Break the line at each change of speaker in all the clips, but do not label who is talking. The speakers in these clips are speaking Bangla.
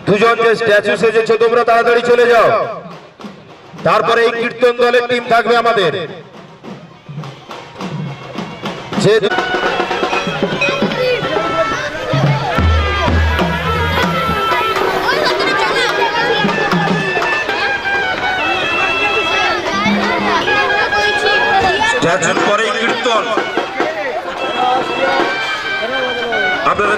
দুজন যে স্ট্যাচু সেজেছে তোমরা তাড়াতাড়ি চলে যাও। তারপরে এই কীর্তন দলের টিম থাকবে আমাদের। যে স্ট্যাচুর পরে কীর্তন আপনারা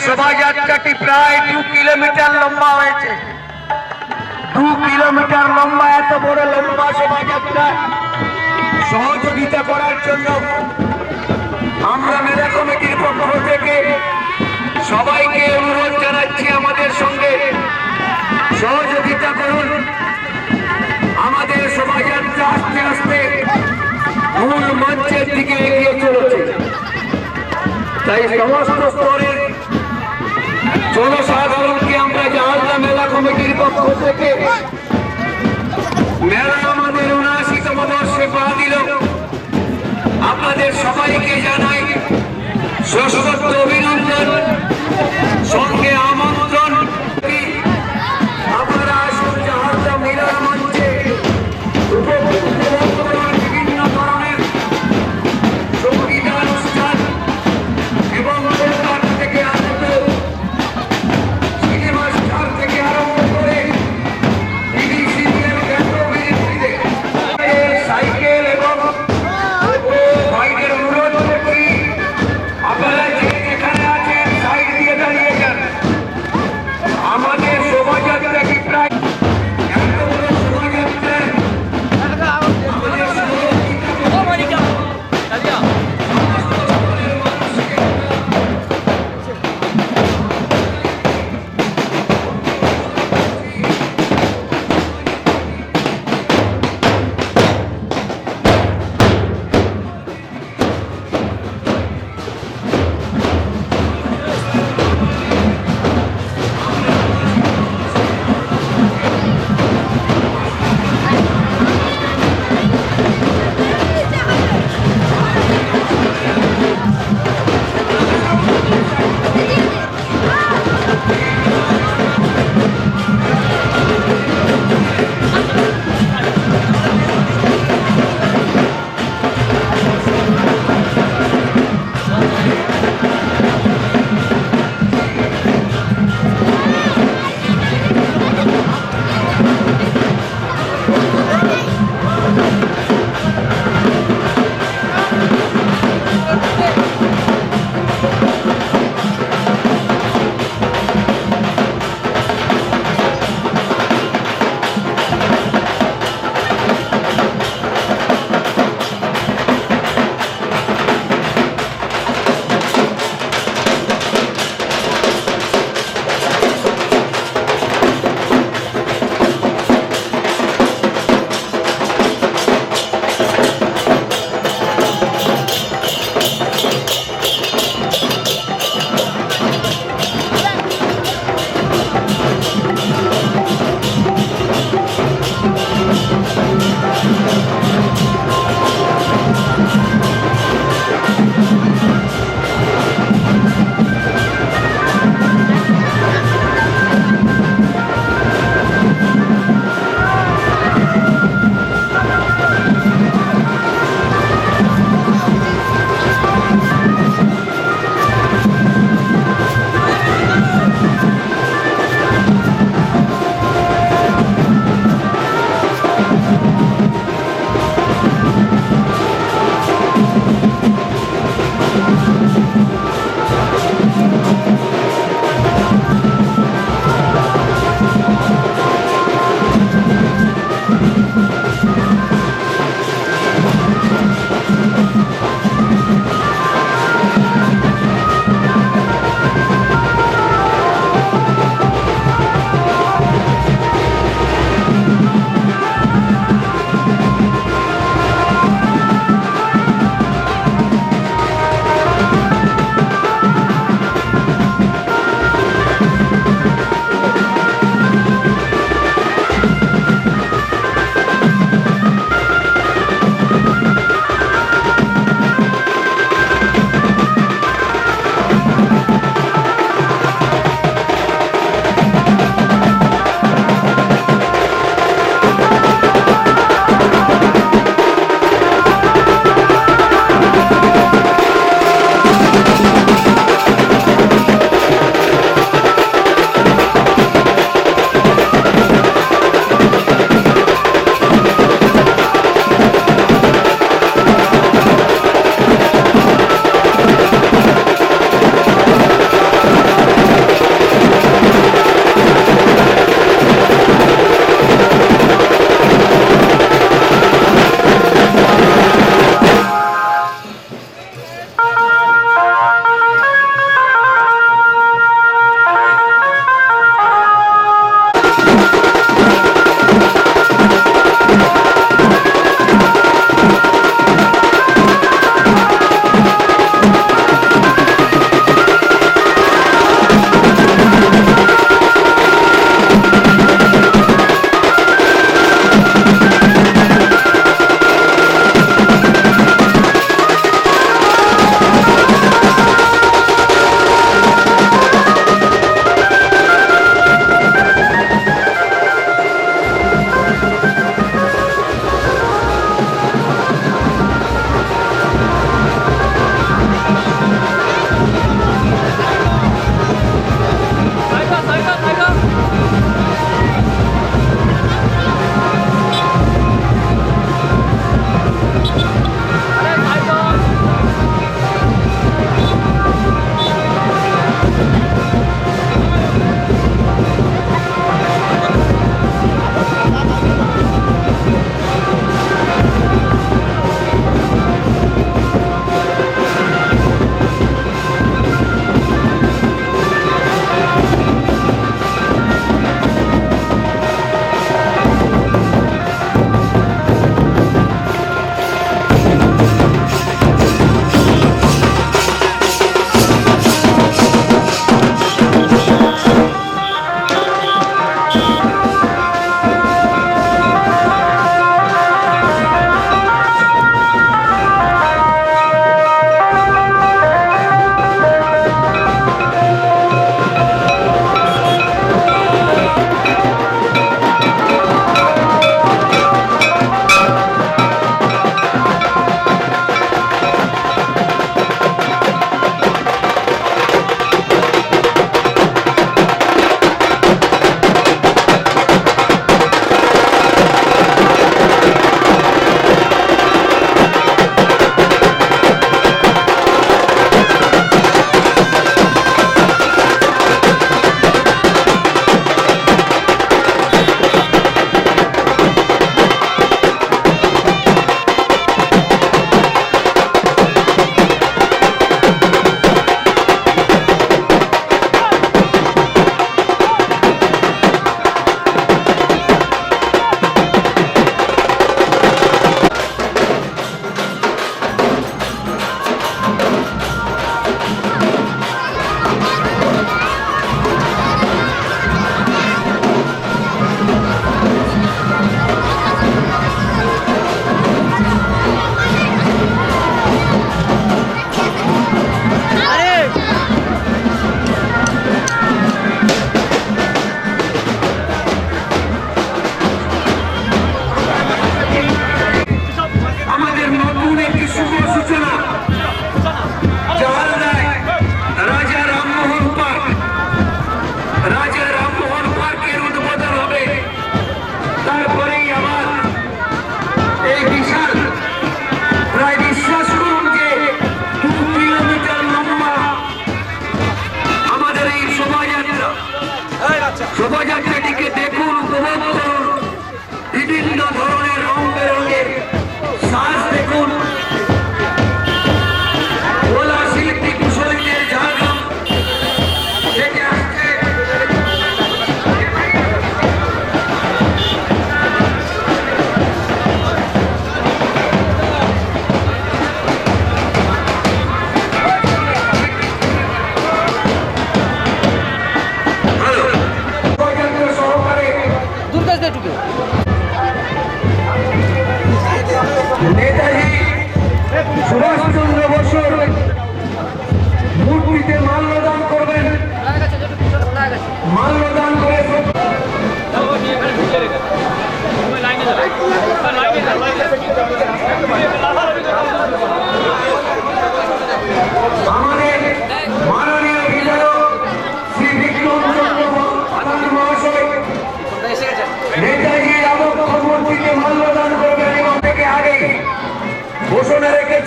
শোভাযাত্রাটি প্রায় 2 কিলোমিটার লম্বা হয়েছে। 2 কিলোমিটার লম্বা, এত বড় লম্বা শোভাযাত্রা সহযোগিতা করার জন্য আমরা মেলা কমিটির পক্ষ থেকে সবাইকে অনুরোধ জানাচ্ছি, আমাদের সঙ্গে সহযোগিতা করুন। আমাদের শোভাযাত্রা আস্তে আস্তে মূল মঞ্চের দিকে এগিয়ে চলেছে, তাই সমস্ত স্তরের জনসাধারণকে আমরা জাহাজা মেলা কমিটির পক্ষ থেকে মেলা আমাদের ৭৯তম বর্ষে পা দিল, আপনাদের সবাইকে জানাই সশস্ত্র অভিনন্দন, সঙ্গে আমন্ত্রণ। আপনারা আসুন জাহাজা মেলার মঞ্চে বিভিন্ন ধরনের সঙ্গীতানুষ্ঠান এবং থেকে আরম্ভ সিনেমা স্টার থেকে আরম্ভ করে সাইকেল এবং বাইকের অনুরোধ করছি, আপনারা যে যেখানে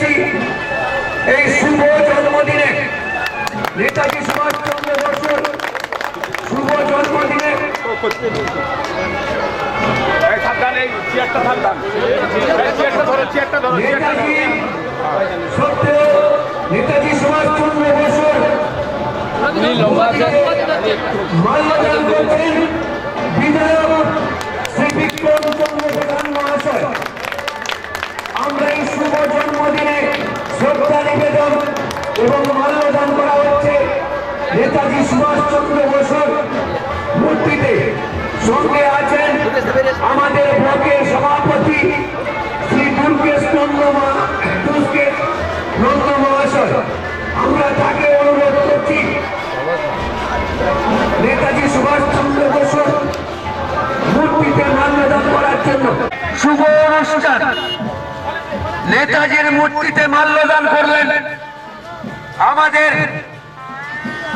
যাচ্ছি এই শুভ জন্মদিনে নেতাজি সুভাষচন্দ্র বসুর শুভ জন্মদিনে নেতাজি সত্ত্বেও নেতাজি সুভাষচন্দ্র বসুর মাল্যদান করছেন বিধায়ক শ্রী বিক্রম চন্দ্র প্রধান মহাশয়। আমরা এই শুভ জন্মদিনে শ্রদ্ধা নিবেদন এবং মাল্যদান করা হচ্ছে নেতাজি সুভাষচন্দ্র বসুর মূর্তিতে। সঙ্গে আছেন আমাদের ব্লকের সভাপতি শ্রী দুর্গেশ নন্দ মহাশয়। আমরা তাকে অনুরোধ করছি নেতাজি সুভাষচন্দ্র বসুর মূর্তিতে মাল্যদান করার জন্য। শুভ অনুষ্ঠান নেতাজির মূর্তিতে মাল্যদান করলেন আমাদের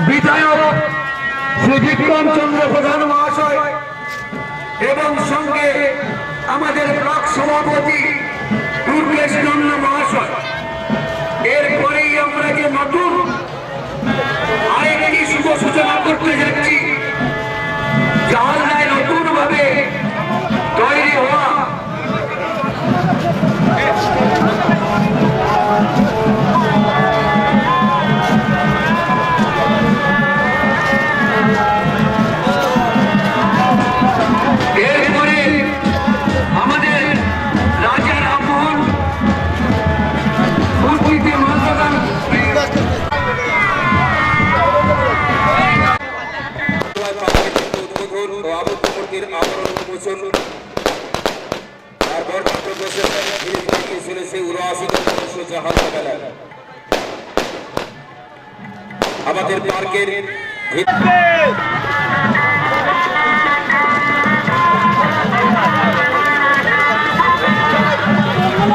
বিধায়ক শ্রী বিক্রম চন্দ্র প্রধান মহাশয় এবং সঙ্গে আমাদের ব্লক সভাপতি দুর্গেশ নন্দ মহাশয়। এরপরেই আমরা যে নতুন আরেকটি শুভ সূচনা করতে যাচ্ছি, জাহালদায় নতুন ভাবে তৈরি হওয়া এরপরে আমাদের রাজা রামমোহন মূর্তিতে মাল্যদান
আমাদের পার্কের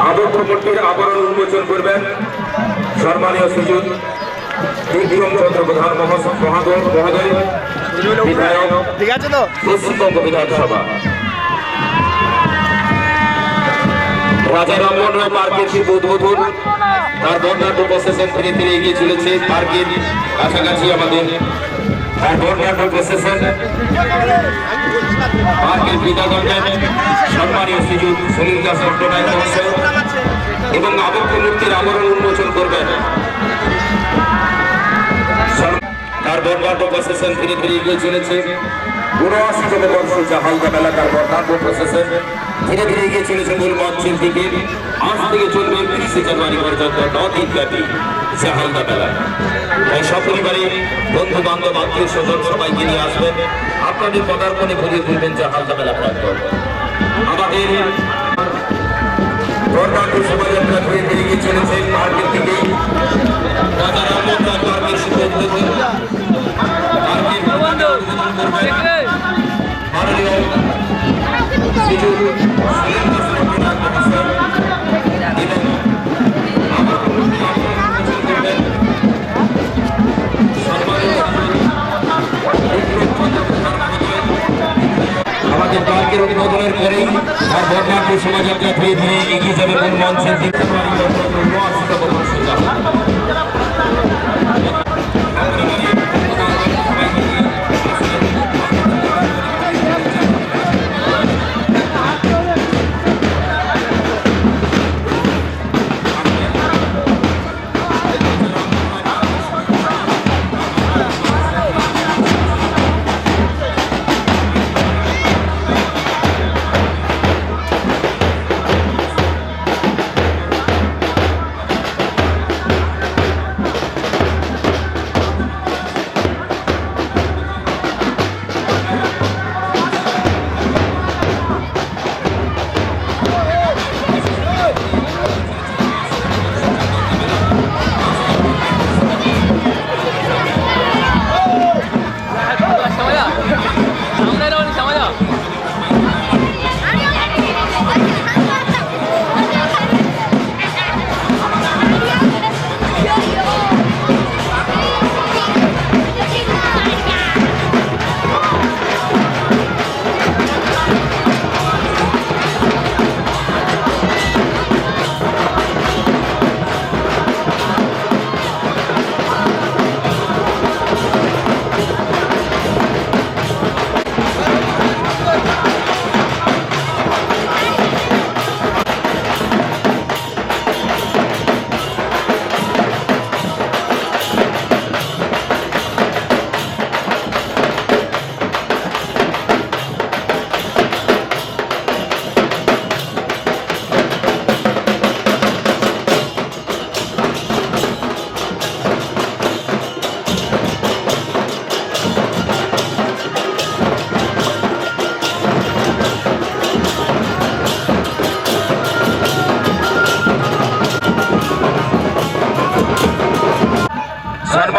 আবদ্ধ মূর্তির আবরণ উন্মোচন করবেন সম্মানীয় সুযোগ বিক্রম চন্দ্র প্রধান মহোদয় বিধায়ক
ঠিক আছে তো
পশ্চিমবঙ্গ বিধানসভা। রাজা রামমোহন রায় পার্কের শিল্প উদ্বোধন তার বর্ণাঢ্য প্রসেশন ধীরে ধীরে এগিয়ে চলেছে পার্কের কাছাকাছি। আমাদের তার বর্ণাঢ্য প্রসেশন পার্কের পিতা করবেন সম্মানীয় সুযোগ সুনীল দাস পট্টনায়ক মহাশয় এবং আবক্ষ মূর্তির আবরণ উন্মোচন করবেন। তার বর্ণাঢ্য প্রসেশন ধীরে ধীরে এগিয়ে চলেছে ৭৯তম বর্ষ জাহালদা এলাকার বর্ণাঢ্য প্রসেশন ধীরে ধীরে এগিয়ে চলেছে মূল মঞ্চের দিকে। আজ থেকে চলবে ৩০শে জানুয়ারি পর্যন্ত ৯ দিন ব্যাপী জাহালদা মেলা। তাই সপরিবারে বন্ধু বান্ধব আত্মীয় স্বজন সবাইকে নিয়ে আসবেন, আপনাদের পদার্পণে ভরিয়ে তুলবেন জাহালদা মেলা প্রাঙ্গণ। আমাদের বর্ণাঢ্য শোভাযাত্রা ধীরে ধীরে এগিয়ে চলেছে পার্কের দিকে। রাজা রামমোহন রায় পার্কের শুভ উদ্বোধন পার্কের উদ্বোধন করবেন মাননীয় সুযোগ সুনীল দাস পট্টনায়ক মহাশয় এবং আমাদের পার্কের উদ্বোধনের পরেই তার বর্ণাঢ্য শোভাযাত্রা ধীরে ধীরে এগিয়ে যাবে মূল মঞ্চের দিকে।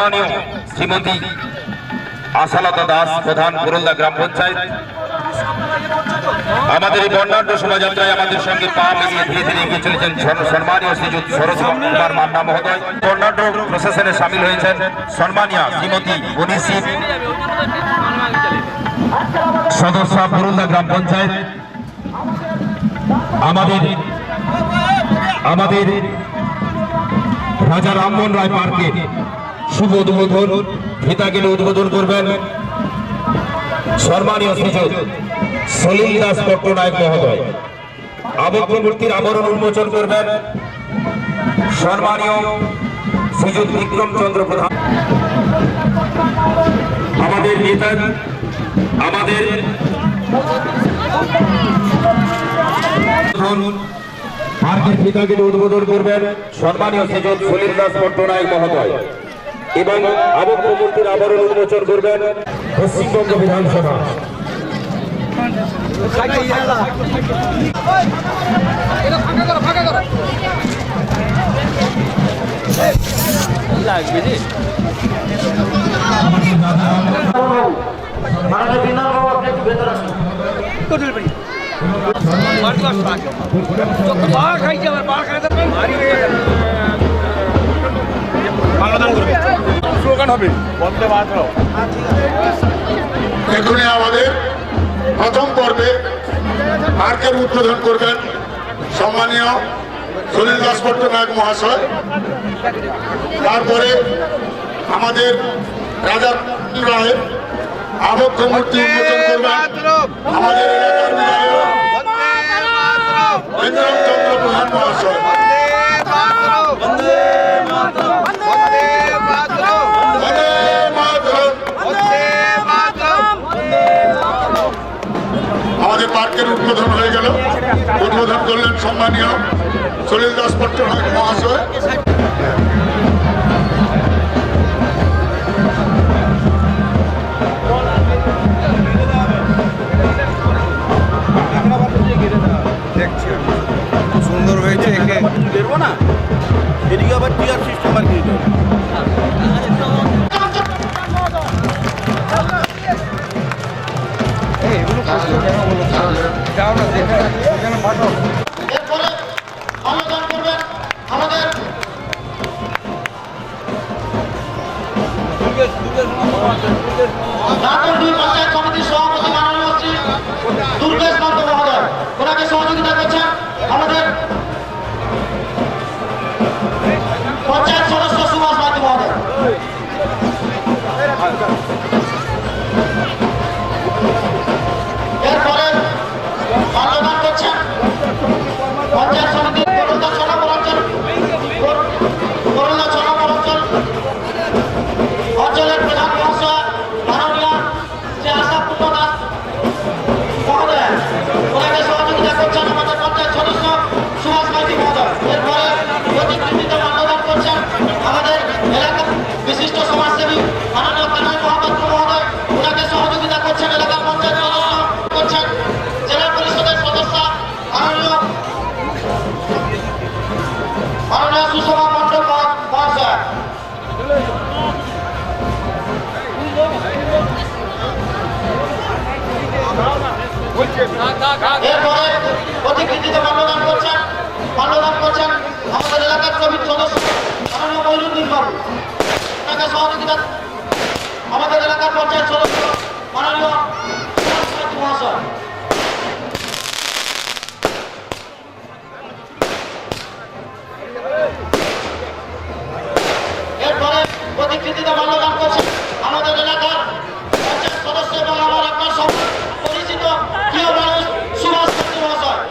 সম্মানীয় শ্রীমতী আশালতা দাস, প্রধান পুরুলদা গ্রাম পঞ্চায়েত। আমাদের এই বর্ণাঢ্য শোভাযাত্রায় আমাদের সঙ্গে পা মিলিয়ে ধীরে ধীরে এগিয়ে চলেছেন সম্মানীয় শ্রীযুত সরোজ কুমার মান্না মহোদয়। বর্ণাঢ্য প্রশাসনে সামিল হয়েছেন সম্মানীয় শ্রীমতী বনিশি, সদস্য পুরুলদা গ্রাম পঞ্চায়েত। আমাদের রাজা রামমোহন রায় পার্কে শুভ উদ্বোধন, ফিতাগুলি উদ্বোধন করবেন সম্মানীয় শ্রীযুত সলিল দাস পট্টনায়ক মহোদয়। আবক্ষ মূর্তির আবরণ উন্মোচন করবেন সম্মানীয় শ্রীযুত বিক্রম চন্দ্র প্রধান। আমাদের নেতা, আমাদের পার্কের ফিতাগুলি উদ্বোধন করবেন সম্মানীয় শ্রীযুত সলিল দাস পট্টনায়ক মহোদয় এবং আবক্ষ মূর্তির আবরণ উন্মোচন করবেন পশ্চিমবঙ্গ বিধানসভা।
স্লোগান হবে বন্দে মাতরম।
এখানে আমাদের প্রথম পর্বে পার্কের উদ্বোধন করবেন সম্মানীয় সলিল দাস পট্টনায়ক মহাশয়। তারপরে আমাদের রাজা রায়ের আবক্ষ মূর্তি উন্মোচন করবেন আমাদের এলাকার বিধায়ক বিক্রম চন্দ্র প্রধান মহাশয়। আমাদের পার্কের উদ্বোধন হয়ে গেল। উদ্বোধন করলেন সম্মানীয় সলিল দাস পট্টনায়ক মহাশয়।
সুন্দর হয়েছে, একে দেবো না, এদিকে আবার টিয়ার সিস্টেম আর কি।
এরপরে আলোচনা করবেন আমাদের নাটন্ডি পঞ্চায়েত সমিতির সভাপতি মাননীয় শ্রী দুর্গেশ মান্দ মহোদয়। ওনাকে সহযোগিতা করছেন আমাদের পঞ্চায়েত সদস্য সুভাষ মান্দ মহোদয়। এরপরে মাল্যদান করছেন পঞ্চায়েত সমিতির করুণা ছড়াপুর অঞ্চল অঞ্চলের প্রধান মহাশয় মাননীয় শ্রী আশাপূর্ণ দাস মহোদয়। ওনাকে সহযোগিতা করছেন আমাদের পঞ্চায়েত সদস্য সুভাষ মাইতি মহোদয়। এরপরে প্রতিকৃতিতে মাল্যদান করছেন আমাদের এলাকার বিশিষ্ট সমাজসেবী মাননীয় কানাই মহাপাত্র মহোদয়। ওনাকে সহযোগিতা করছেন এলাকার পঞ্চায়েত সদস্য করছেন জেলা পরিষদের সদস্য মাননীয় সুষমা মণ্ডল মহাশয়। এরপরে প্রতিকৃতিতে মাল্যদান করছেন আমাদের এলাকার প্রবীণ সদস্য মাননীয় মহিনুদ্দিন বাবু। ওনাকে সহযোগিতা আমাদের এলাকার পঞ্চায়েত সদস্য মাননীয় মহাশয়। এরপরে প্রতিকৃতিতে মাল্যদান করছেন আমাদের এলাকার পঞ্চায়েত সদস্য এবং আমার আপনার সব পরিচিত প্রিয় মানুষ সুভাষ মাইতি মহাশয়।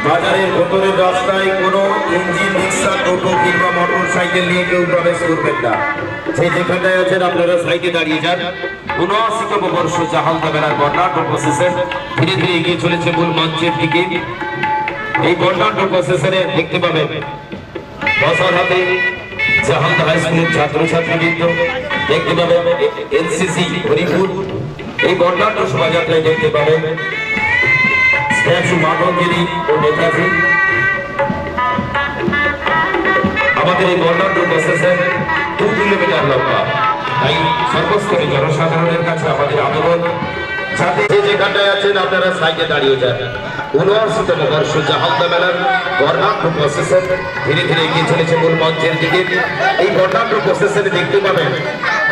বাজারের ভেতরের রাস্তায় কোনো ইঞ্জিন রিক্সা টোটো কিংবা মোটর সাইকেল নিয়ে কেউ প্রবেশ করবেন না। সেই যেখানটায় আছেন আপনারা সাইডে দাঁড়িয়ে যান। ৭৯তম বর্ষ জাহালদা মেলার বর্ণাঢ্য প্রসেসন ধীরে ধীরে এগিয়ে চলেছে মূল মঞ্চের দিকে। এই বর্ণাঢ্য প্রসেসনে দেখতে পাবেন বসার হাতে জাহালদা হাই স্কুলের ছাত্রছাত্রীবৃন্দ, দেখতে পাবেন এনসিসি হরিপুর। এই বর্ণাঢ্য শোভাযাত্রায় দেখতে পাবেন স্ট্যাচু মাধবগিরি ও নেতাজি। আমাদের এই বর্ণাঢ্য প্রসেসন 2 কিলোমিটার লম্বা। তাই সর্বস্তরে জনসাধারণের কাছে আমাদের আবেদন, যাতে যে যেখানটায় আছেন আপনারা সাইডে দাঁড়িয়ে যান। ৭৯তম বর্ষ জাহালদা মেলার বর্ণাঢ্য প্রসেসন ধীরে ধীরে এগিয়ে চলেছে মূল মঞ্চের দিকে। এই বর্ণাঢ্য প্রসেসনে দেখতে পাবেন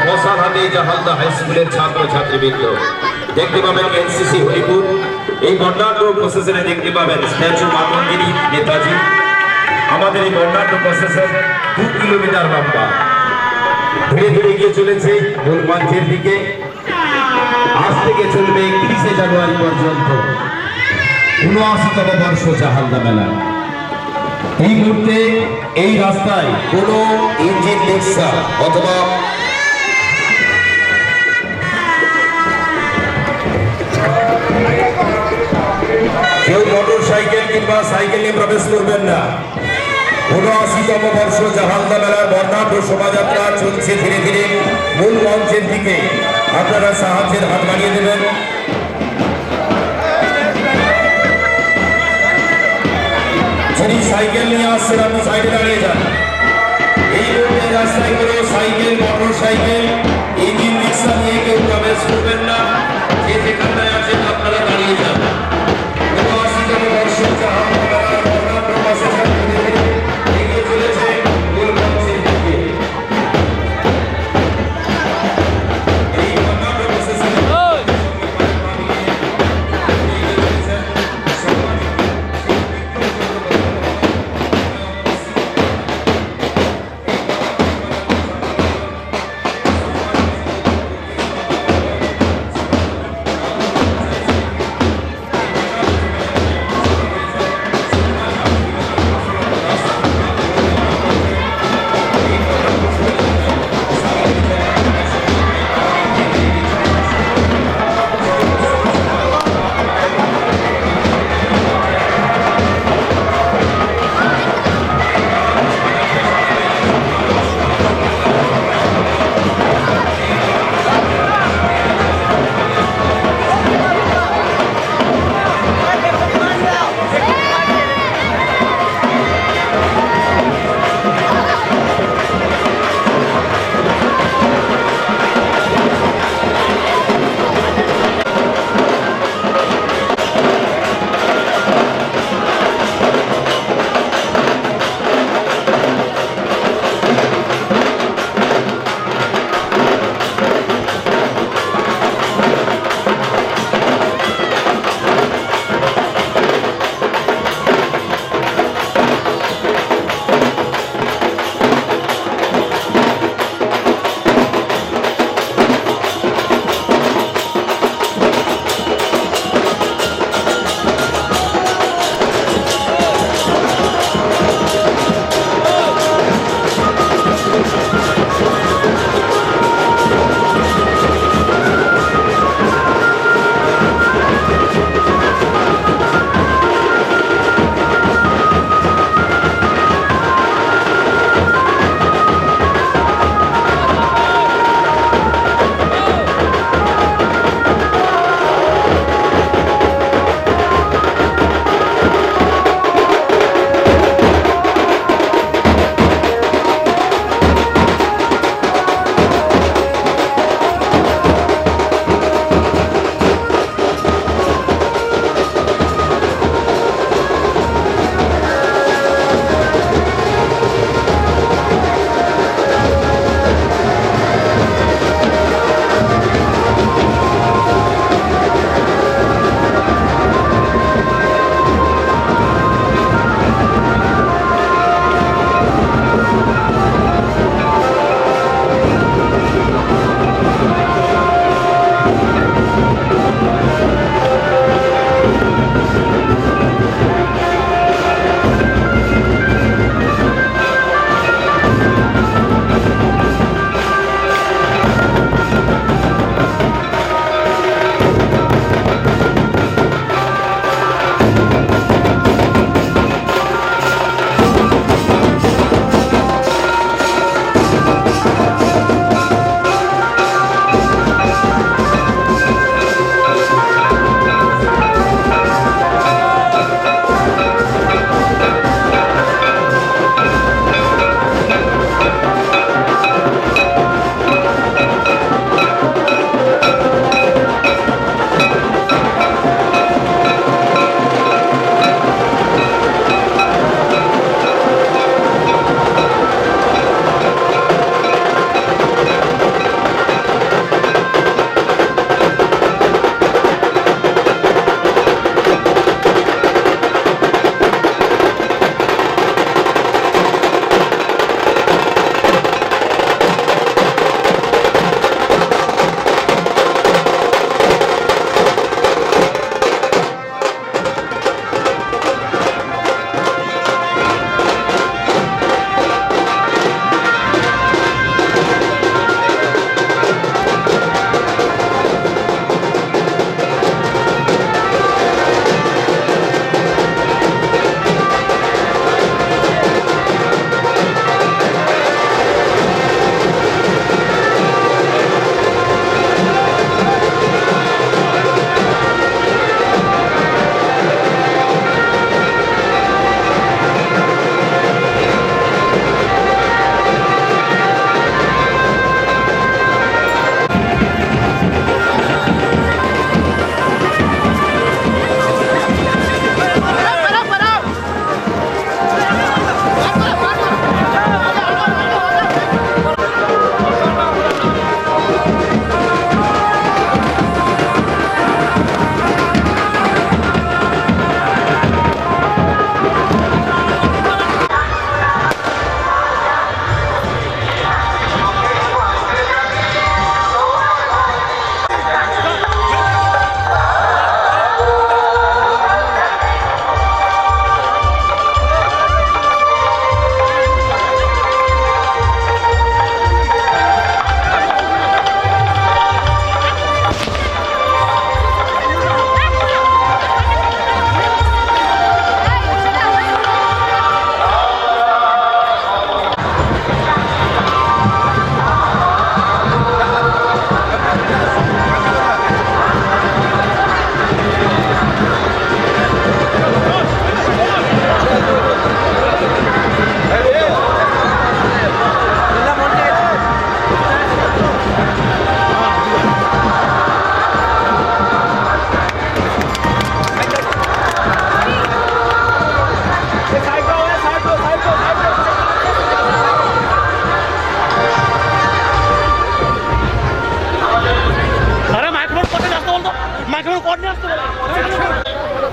মশাল হাতে জাহালদা হাই স্কুলের ছাত্রছাত্রীবৃন্দ, দেখতে পাবেন এনসিসি হরিপুর। এই বর্ণাঢ্য প্রসেসনে দেখতে পাবেন স্ট্যাচু মাতঙ্গিনী নেতাজি। আমাদের এই বর্ণাঢ্য প্রসেসন 2 কিলোমিটার লম্বা, ধীরে ধীরে এগিয়ে চলেছে মূল মঞ্চের দিকে। আজ থেকে চলবে ৩০শে জানুয়ারি পর্যন্ত ৭৯তম বর্ষ জাহালদা মেলা। এই মুহূর্তে এই রাস্তায় কোনো ইঞ্জিন রিক্সা অথবা কেউ মোটর সাইকেল কিংবা সাইকেল নিয়ে প্রবেশ করবেন না। ৭৯তম বর্ষ জাহালদা মেলার বর্ণাঢ্য শোভাযাত্রা চলছে ধীরে ধীরে মূল মঞ্চের দিকে। আপনারা সাহায্যের হাত বাড়িয়ে দেবেন। যিনি সাইকেল নিয়ে আসছেন আপনি সাইডে দাঁড়িয়ে যান। এই মুহূর্তে রাস্তায় কোনো সাইকেল, মোটর সাইকেল, ইঞ্জিন রিক্সা নিয়ে কেউ প্রবেশ করবেন না। যে যেখানটায় আছেন আপনারা দাঁড়িয়ে যান। ৭৯তম বর্ষ জাহালদা মেলার বর্ণাঢ্য প্রসেসন ধীরে ধীরে এগিয়ে চলেছে মূল মঞ্চের দিকে। এই বর্ণাঢ্য প্রসেসনে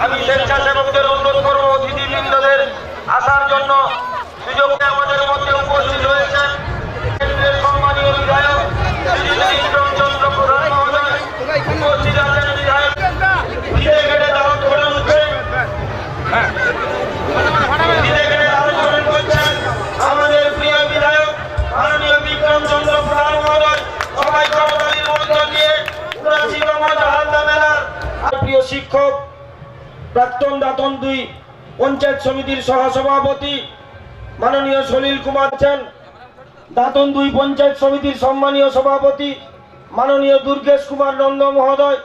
আমি স্বেচ্ছাসেবকদের অনুরোধ করবো অতিথিবৃন্দদের আসার জন্য। সুযোগে আমাদের মধ্যে উপস্থিত হয়েছেন কেন্দ্রের সম্মানীয় বিধায়ক শ্রী বিক্রমচন্দ্র প্রধান মহোদয়, উপস্থিত আছেন বিধায়ক ধীরে ঘেটে দাঁড়ান করে উঠছেন, ধীরে ঘেটে দাঁড়ান করে করছেন আমাদের প্রিয় বিধায়ক মাননীয় বিক্রমচন্দ্র প্রধান মহোদয়। সবাই করতালির মধ্য দিয়ে ৭৯তম হালদা মেলার প্রিয় শিক্ষক, প্রাক্তন দাতন ২ পঞ্চায়েত সমিতির সহসভাপতি মাননীয় সলিল কুমার আছেন, দাতন ২ পঞ্চায়েত সমিতির সম্মানীয় সভাপতি মাননীয় দুর্গেশ কুমার নন্দ মহোদয়,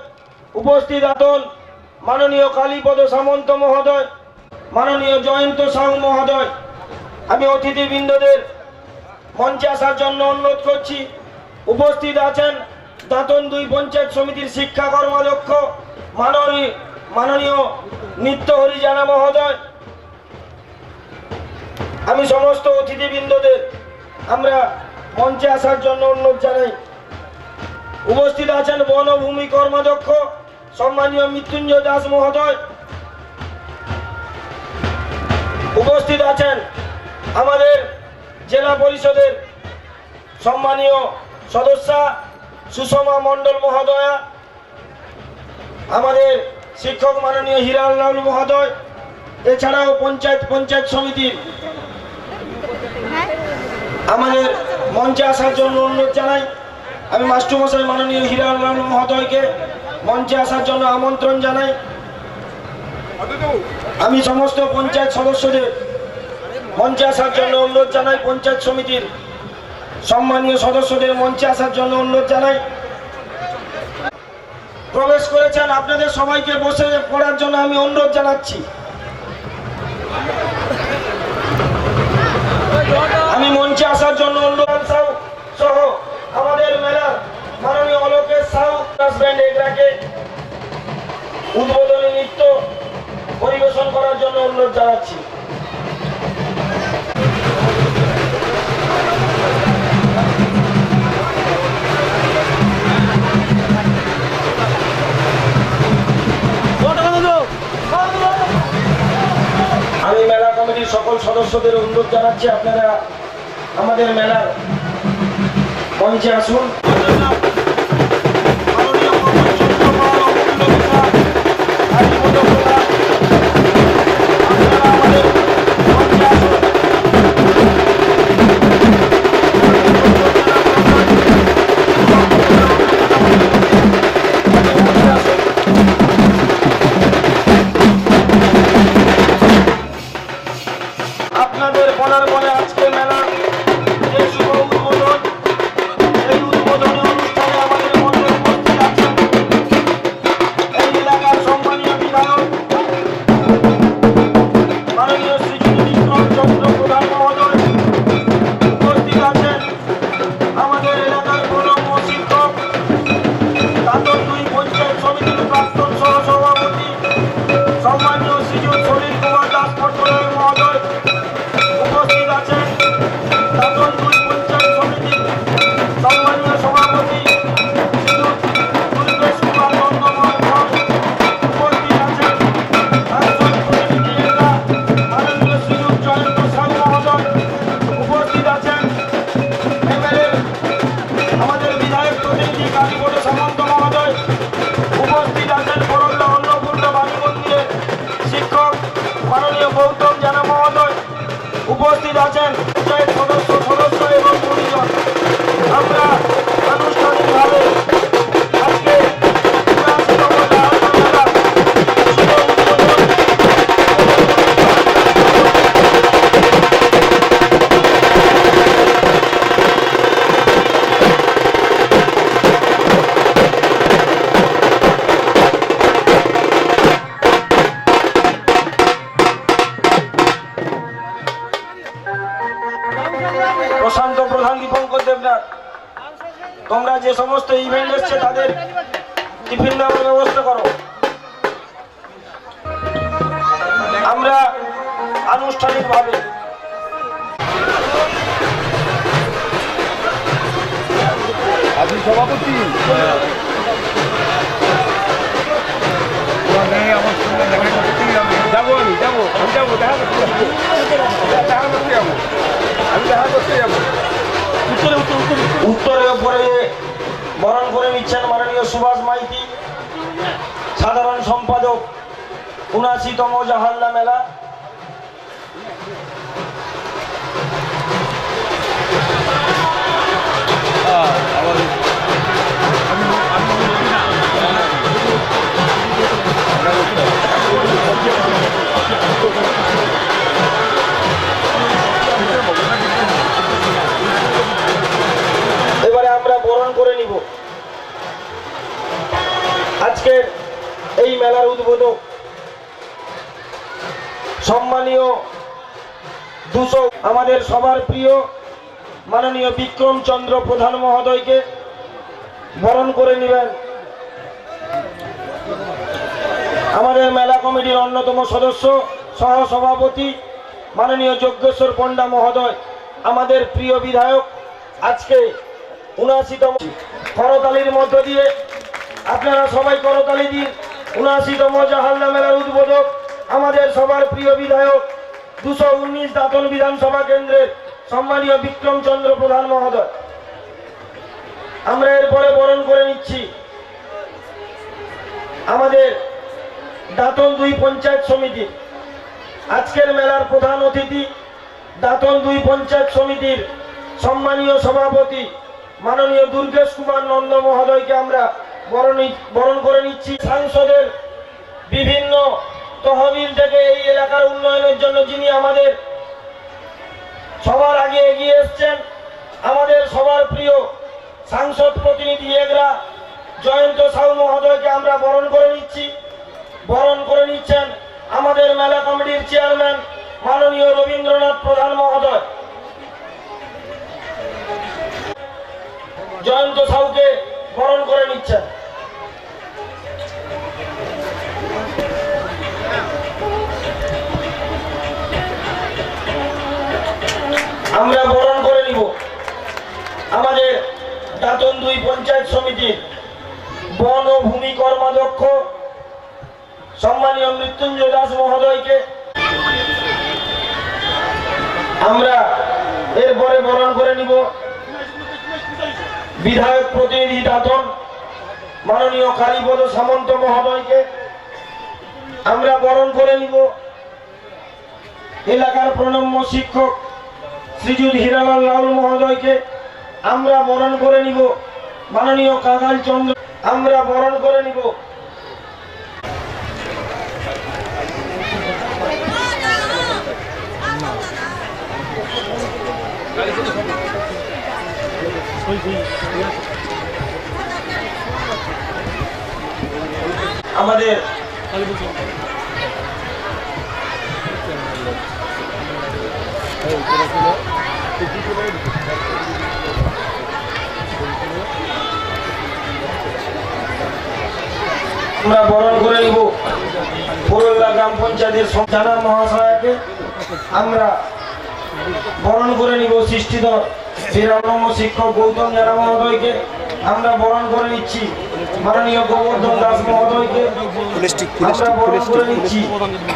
উপস্থিত আছেন মাননীয় কালীপদ সামন্ত মহোদয়, মাননীয় জয়ন্ত সাউ মহোদয়। আমি অতিথিবৃন্দদের মঞ্চে আসার জন্য অনুরোধ করছি। উপস্থিত আছেন দাতন ২ পঞ্চায়েত সমিতির শিক্ষা কর্মাধ্যক্ষ মাননীয় নিত্য হরিজানা মহোদয়। আমি সমস্ত অতিথিবৃন্দদের আমরা মঞ্চে আসার জন্য অনুরোধ জানাই। উপস্থিত আছেন বনভূমি কর্মাধ্যক্ষ সম্মানীয় মৃত্যুঞ্জয় দাস মহোদয়। উপস্থিত আছেন আমাদের জেলা পরিষদের সম্মানীয় সদস্যা সুষমা মণ্ডল মহোদয়া, আমাদের শিক্ষক মাননীয় হিরালাল মহোদয়, এছাড়াও পঞ্চায়েত সমিতির আমাদের মঞ্চে আসার জন্য অনুরোধ জানাই। আমি মাস্টারমশাই মাননীয় হিরালাল মহোদয়কে মঞ্চে আসার জন্য আমন্ত্রণ জানাই। আমি সমস্ত পঞ্চায়েত সদস্যদের মঞ্চে আসার জন্য অনুরোধ জানাই। পঞ্চায়েত সমিতির সম্মানীয় সদস্যদের মঞ্চে আসার জন্য অনুরোধ জানাই। প্রবেশ করেছেন, আপনাদের সবাইকে বসে পড়ার জন্য আমি অনুরোধ জানাচ্ছি। আমি মঞ্চে আসার জন্য অনুরোধ সহ আমাদের মেলার মাননীয় অলোকেশ সাউ ব্যান্ড এগরাকে উদ্বোধনী নৃত্য পরিবেশন করার জন্য অনুরোধ জানাচ্ছি। আমি মেলা কমিটির সকল সদস্যদের অনুরোধ জানাচ্ছি আপনারা আমাদের মেলার মঞ্চে আসুন। আপনাদের বলার বলে আজকে মেলা যে শুভ উদ্বোধন, এই উদ্বোধনী অনুষ্ঠানে আমাদের মধ্যে উপস্থিত আছেন এই এলাকার সম্মানীয় বিধায়ক মাননীয় শ্রীযুক্ত বিক্রমচন্দ্র প্রধান মহোদয়। উপস্থিত আছেন আমাদের এলাকার প্রণম্য শিক্ষক, দাতন ২ পঞ্চায়েত সমিতির প্রাক্তন সহসভাপতি সম্মানীয় শ্রীযুক্ত সলিল কুমার দাস পট্টনায়ক মহোদয়। উপস্থিত আছেন দাতন ২ পঞ্চায়েত সমিতির সম্মানীয় সভাপতি শ্রীযুক্ত দুর্গেশ কুমার নন্দ মহোদয়। উপস্থিত আছেন সাংসদ প্রতিনিধি নেতা মাননীয় শ্রীযুক্ত জয়ন্ত সাউ মহোদয়। উপস্থিত আছেন এমএলএ আমাদের বিধায়ক প্রতিনিধি কালীপদ সামন্ত মহোদয়। উপস্থিত আছেন করল্লা অন্নপূর্ণা বাণী মন্দিরের শিক্ষক মাননীয় গৌতম জানা মহোদয়। উপস্থিত আছেন পঞ্চায়েত সদস্য এবং পরিজন। আমরা আনুষ্ঠানিকভাবে আজকে ৭৯তম হালদা মেলার শুভ উদ্বোধন প্রশান্ত প্রধান, দীপঙ্কর দেবনাথ, তোমরা যে সমস্ত ইভেন্ট এসছে তাদের টিফিন দেওয়ার ব্যবস্থা করো। আমরা আনুষ্ঠানিকভাবে
আপনি সভাপতি
উত্তরে উপরে বরণ করে নিচ্ছেন মাননীয় সুভাষ মাইতি, সাধারণ সম্পাদক ৭৯তম জাহাল্লা মেলা। এবারে আমরা বরণ করে নিব আজকের এই মেলার উদ্বোধক সম্মানীয় ২০০ আমাদের সবার প্রিয় মাননীয় বিক্রম চন্দ্র প্রধান মহোদয়কে বরণ করে নেবেন। আমাদের মেলা কমিটির অন্যতম সদস্য সহ সভাপতি মাননীয় যজ্ঞেশ্বর পণ্ডা মহোদয়, আমাদের প্রিয় বিধায়ক, আজকে ৭৯তম করতালির মধ্য দিয়ে আপনারা সবাই করতালি দিন। ৭৯তম জাহাল্লা মেলার উদ্বোধক আমাদের সবার প্রিয় বিধায়ক ২১৯ দাঁতন বিধানসভা কেন্দ্রের সম্মানীয় বিক্রম চন্দ্র প্রধান মহোদয়। আমরা এরপরে বরণ করে নিচ্ছি আমাদের দাঁতন ২ পঞ্চায়েত সমিতি, আজকের মেলার প্রধান অতিথি দাঁতন ২ পঞ্চায়েত সমিতির সম্মানীয় সভাপতি মাননীয় দুর্গেশ কুমার নন্দ মহোদয়কে আমরা বরণ করে নিচ্ছি। সাংসদের বিভিন্ন তহবিল থেকে এই এলাকার উন্নয়নের জন্য যিনি আমাদের সবার আগে এগিয়ে এসছেন, আমাদের সবার প্রিয় সাংসদ প্রতিনিধি এগরা জয়ন্ত সাউ মহোদয়কে আমরা বরণ করে নিচ্ছি। বরণ করে নিচ্ছেন আমাদের মেলা কমিটির চেয়ারম্যান মাননীয় রবীন্দ্রনাথ প্রধান মহোদয়। জয়ন্ত সাউকে বরণ করে নিচ্ছেন। আমরা বরণ করে নিব আমাদের দাঁতন ২ পঞ্চায়েত সমিতির বন ও ভূমি কর্মাধ্যক্ষ সম্মানীয় মৃত্যুঞ্জয় দাস মহোদয়কে। আমরা এরপরে বরণ করে নিব বিধায়ক প্রতিনিধি দাঁতন মাননীয় কালীপদ সামন্ত মহোদয়কে। আমরা বরণ করে নিব এলাকার প্রণম্য শিক্ষক শ্রীযুত হীরালাল রাউল মহোদয়কে। আমরা বরণ করে নিব মাননীয় কাগাল চন্দ্র। আমরা বরণ করে নিব আমাদের আমরা বরণ করে নিব পুরুলিয়া গ্রাম পঞ্চায়েতের জানা মহাশয়কে। আমরা বরণ করে নিব সৃষ্টিধর শ্রীরাম শিক্ষক গৌতম জানা মহোদয়কে। আমরা বরণ করে নিচ্ছি মাননীয় গোবর্ধন দাস মহোদয়কে। আমরা বরণ করে নিচ্ছি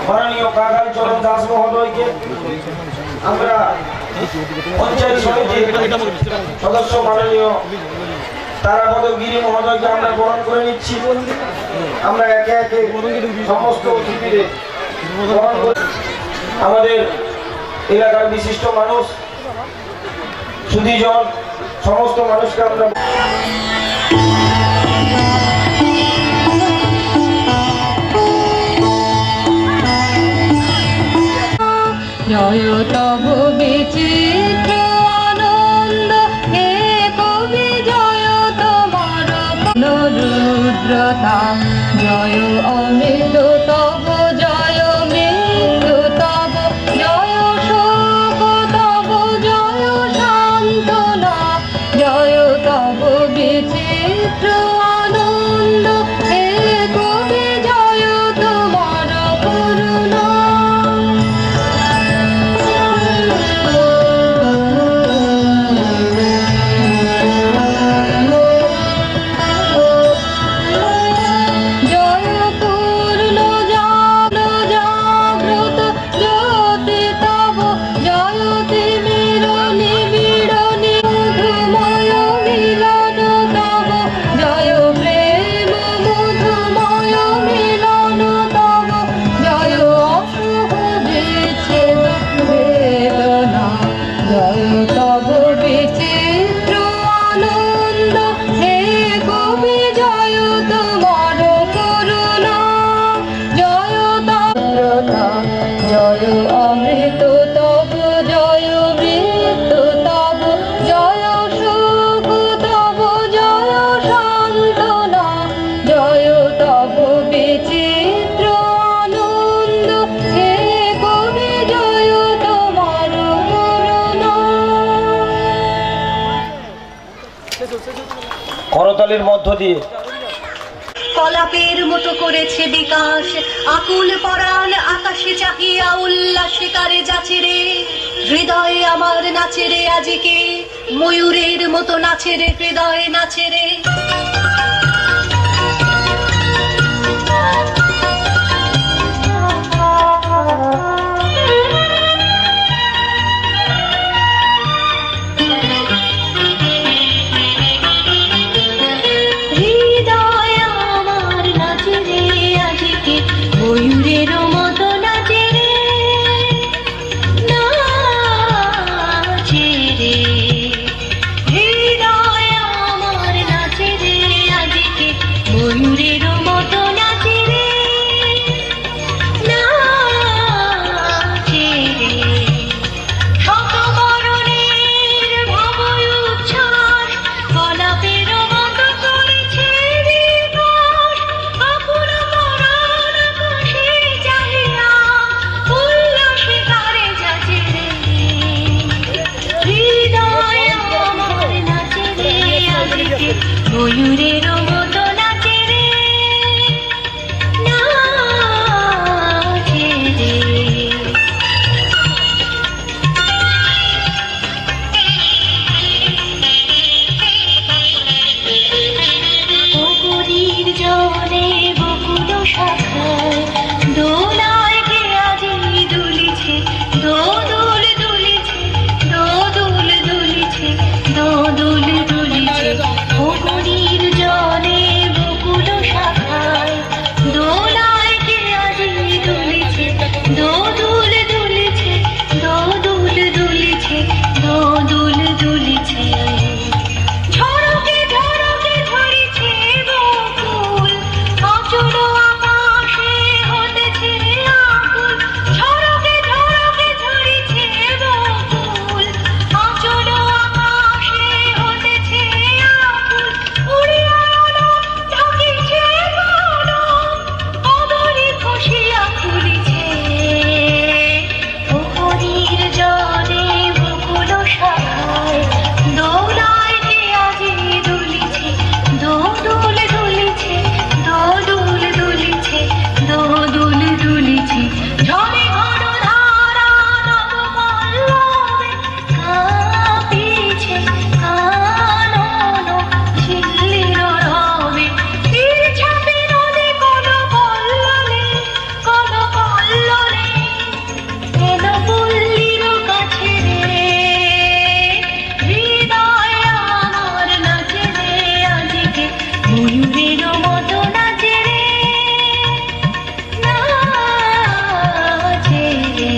মাননীয় কাগাল চরণ দাস মহোদয়কে। আমরা পঞ্চায়েত সমিতির সদস্য মাননীয় তারাপদ গিরি মহোদয়কে আমরা বরণ করে নিচ্ছি। আমরা একে একে সমস্ত অতিথিদের বরণ করে আমাদের এলাকার বিশিষ্ট মানুষ সুধীজন সমস্ত মানুষকে আমরা
জয় তব বিচিত্র আনন্দ হে কবি, জয় তোমার রুদ্রতা, জয় অমৃত তব, জয় মৃত্যু তব, জয় শোক তব, জয় সান্ত্বনা, জয় তব বিচিত্র আনন্দ হে কবি, জয় তোমার করুণা। জয়
করতালির মধ্য দিয়ে
কলাপের মতো করেছে বিকাশ, আকুল পরাণ আকাশে চাহিয়া উল্লাসে কারে যাচ্ছে রে, হৃদয়ে আমার নাচে রে আজকে, ময়ূরের মতো নাচে রে, হৃদয়ে নাচে রে। ময়ূরেরও মতো নাচে রে, নাচে রে, হৃদয় আমার নাচে রে আজকে, ময়ূরেরও মতো নাচে রে, নাচে রে। শত বরণের ভব উচ্ছ্বাস, কলাপেরও মতো করেছে বিকাশ, আকুল পরাণ আকাশে চাহিয়া উল্লাসে কারে যাচ্ছে রে, হৃদয় আমার নাচে রে আজকে, ময়ূরেরও মতো নাচে রে, নাচে রে। পুকুরির জলে বকুল শাখায় দোলায় কে আজি দুলিছে, দোদুল দুলিছে, দোদুল দুলিছে, দোদুল দুলিছে। পুকুরির জলে বকুল শাখায় দোলায় কে আজি দুলিছে, দোদুল দুলিছে, দোদুল দুলিছে, দোদুল দুলিছে। ঝড়কে ঝড়কে ধরেছে বকুল, অচল আকাশে হতেছে আকুল, ঝড়কে ঝড়কে ধরেছে বকুল, অচল আকাশে হতেছে আকুল, উড়িয়া এলো ঢাকিছে গগন, অবনী খুশিয়া খুলিছে। পুকুরির জলে বকুল শাখায় দোলায় কে আজি দুলিছে, দোদুল দুলিছে, দোদুল দুলিছে, দোদুল দুলিছে। ঝরে ঘন ধারা নব পল্লবে কাঁপিছে কানন ঝিল্লির রবে, তীর ছাপে নদে কোন কল্লোলে, কোন কল্লোলে এলো পল্লীর কাছে রে, হৃদয় আমার নাচে রে আজকে, ময়ূরেরও মতো নাচে রে, নাচে রে।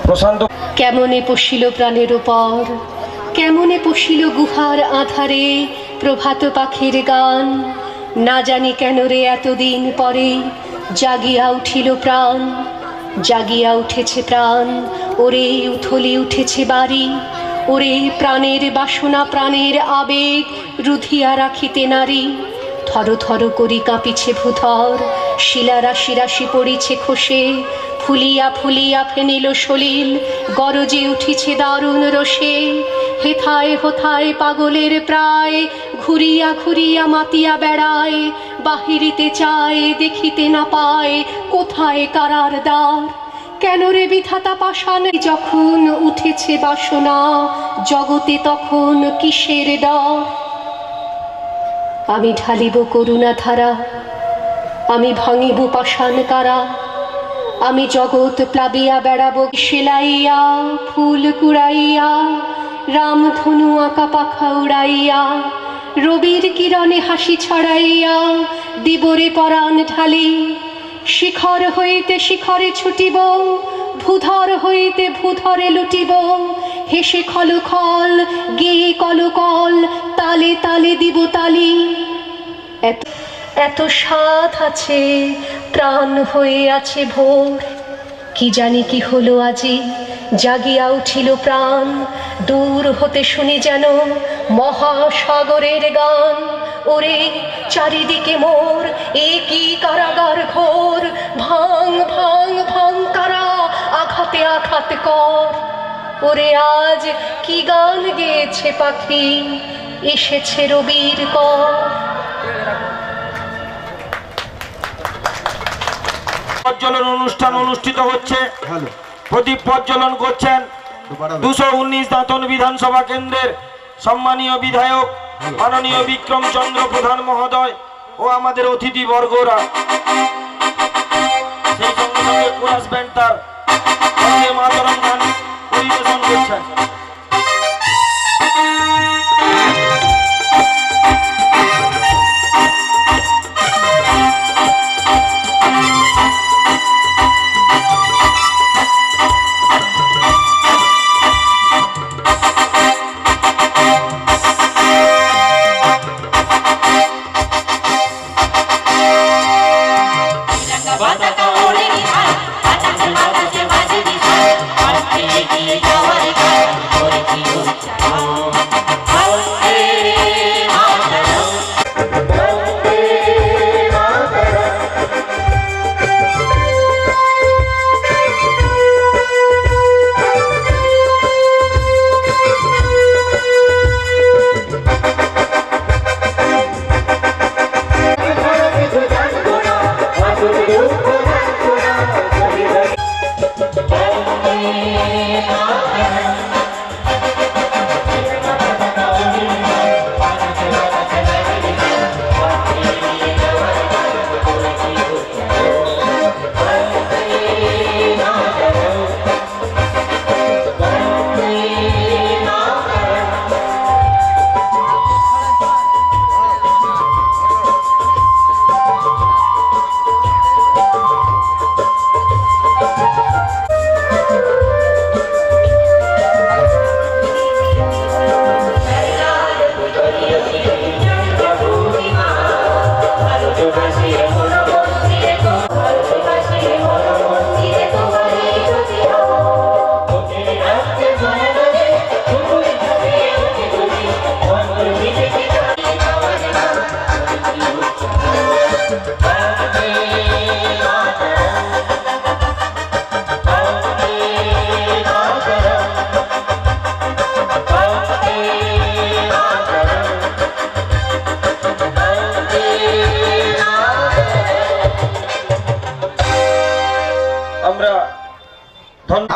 প্রশান্ত
কেমনে পশিল প্রাণের উপর, কেমনে পশিল গুহার আধারে প্রভাত পাখির গান, না জানি কেন রে এতদিন পরে জাগিয়া উঠিল প্রাণ, জাগিয়া উঠেছে প্রাণ, ওরে উথলি উঠেছে বাড়ি, ওরে প্রাণের বাসনা প্রাণের আবেগ রুধিয়া রাখিতে নারী, থর থর করি কাঁপিছে ভূধর, শিলা রাশি রাশি পড়িছে খসে, ফুলিয়া ফুলিয়া ফেনিল সলিল, গরজে উঠিছে দারুণ রসে, হেথায় হোথায় পাগলের প্রায়, ঘুরিয়া ঘুরিয়া মাতিয়া বেড়ায়, বাহিরিতে চায় দেখিতে না পায়, কোথায় কারার দ্বার। কেন রে বিধাতা পাষাণ, যখন উঠেছে বাসনা জগতে তখন কিসের ডর। আমি ঢালিব করুণা ধারা, আমি ভাঙিব পাষাণ কারা, আমি জগৎ প্লাবিয়া বেড়াবো সেলাইয়া, ফুল কুড়াইয়া, রামধনু আঁকা পাখা উড়াইয়া, রবির কিরণে হাসি ছড়াইয়া, দিবরে পরাণ ঢালি। শিখর হইতে শিখরে ছুটিব, ভূধর হইতে ভূধরে লুটিব, হেসে খলখল গেয়ে কলকল, তালে তালে দিব তালি। এত স্বাদ আছে, প্রাণ হয়ে আছে ভোর, কি জানি কি হলো আজি, জাগিয়া উঠিল প্রাণ, দূর হতে শুনি যেন মহাসাগরের গান। ওরে চারিদিকে মোর এ কি কারাগার ঘোর, ভাঙ ভাঙ ভাঙ কারা, আঘাতে আঘাত কর। ওরে আজ কি গান গেয়েছে পাখি, এসেছে রবির কর।
প্রজ্বলন অনুষ্ঠান অনুষ্ঠিত হচ্ছে। প্রদীপ প্রজ্বলন করছেন 219 দাঁতন বিধানসভা কেন্দ্রের সম্মানীয় বিধায়ক মাননীয় বিক্রম চন্দ্র প্রধান মহোদয় ও আমাদের অতিথি বর্গরা। সেই সঙ্গে সঙ্গে কোরাস ব্যান্ড তার বন্দে মাতরম গান পরিবেশন করছেন।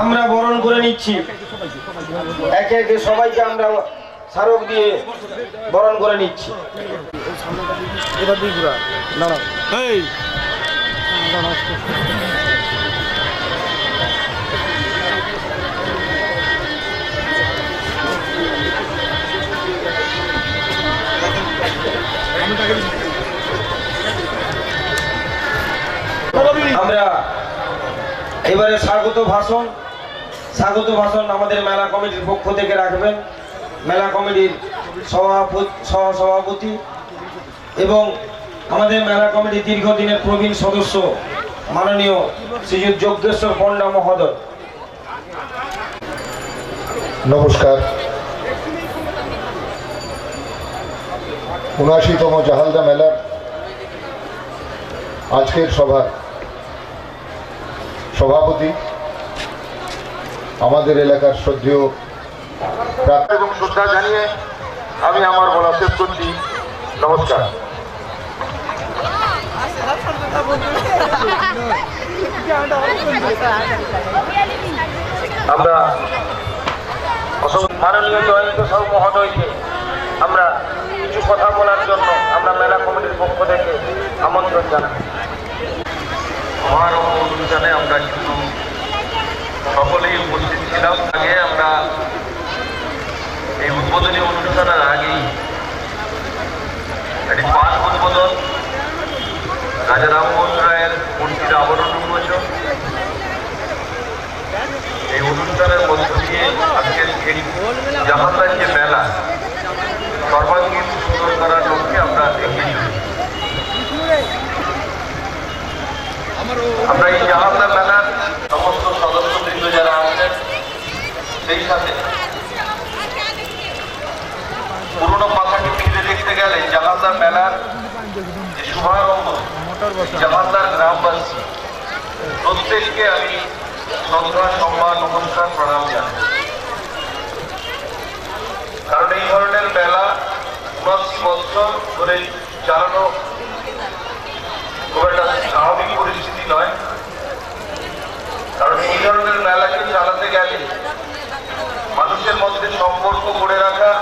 আমরা বরণ করে নিচ্ছি একে একে সবাইকে আমরা স্মারক দিয়ে বরণ করে নিচ্ছি। আমরা এবারে স্বাগত ভাষণ আমাদের মেলা কমিটির পক্ষ থেকে রাখবেন মেলা কমিটির সহসভাপতি এবং আমাদের মেলা কমিটির দীর্ঘদিনের প্রবীণ সদস্য মাননীয় শ্রীযুত যজ্ঞেশ্বর পণ্ডা মহোদয়।
নমস্কার। ৭৯তম জাহালদা মেলার আজকের সভার সভাপতি আমাদের এলাকার শ্রদ্ধেয় এবং শ্রদ্ধা জানিয়ে আমি আমার বলা শেষ করছি। নমস্কার।
আমরা মাননীয় জয়ন্ত সাউ মহোদয়কে আমরা কিছু কথা বলার জন্য আমরা মেলা কমিটির পক্ষ থেকে আমন্ত্রণ জানাই।
আমার অনুষ্ঠানে আমরা কিন্তু সকলেই উপস্থিত ছিলাম। আগে আমরা এই উদ্বোধনী অনুষ্ঠানের আগেই একটি পাঠ উদ্বোধন, রাজা রামমোহন রায়ের মূর্তির আবরণ উন্মোচন, এই অনুষ্ঠানের মধ্য দিয়ে আজকের এই জাহালদার যে মেলা সর্বাঙ্গীন সুন্দর করার লক্ষ্যে আমরা এগিয়ে চলি। আমরা এই জাহালদার মেলার সমস্ত সদস্যবৃন্দ যারা আছেন, সেই সাথে পুরোনো কথাকে ফিরে দেখতে গেলে জাহালদার মেলার যে শুভারম্ভ, জাহালদার গ্রামবাসী প্রত্যেককে আমি শ্রদ্ধা, সম্মান, নমস্কার, প্রণাম জানাই। কারণ এই ধরনের মেলা ৭৯ বছর ধরে চালানো খুব একটা স্বাভাবিক পরিস্থিতি নয়। কারণ এই ধরনের মেলাকে চালাতে গেলে মানুষের মধ্যে সম্পর্ক গড়ে রাখা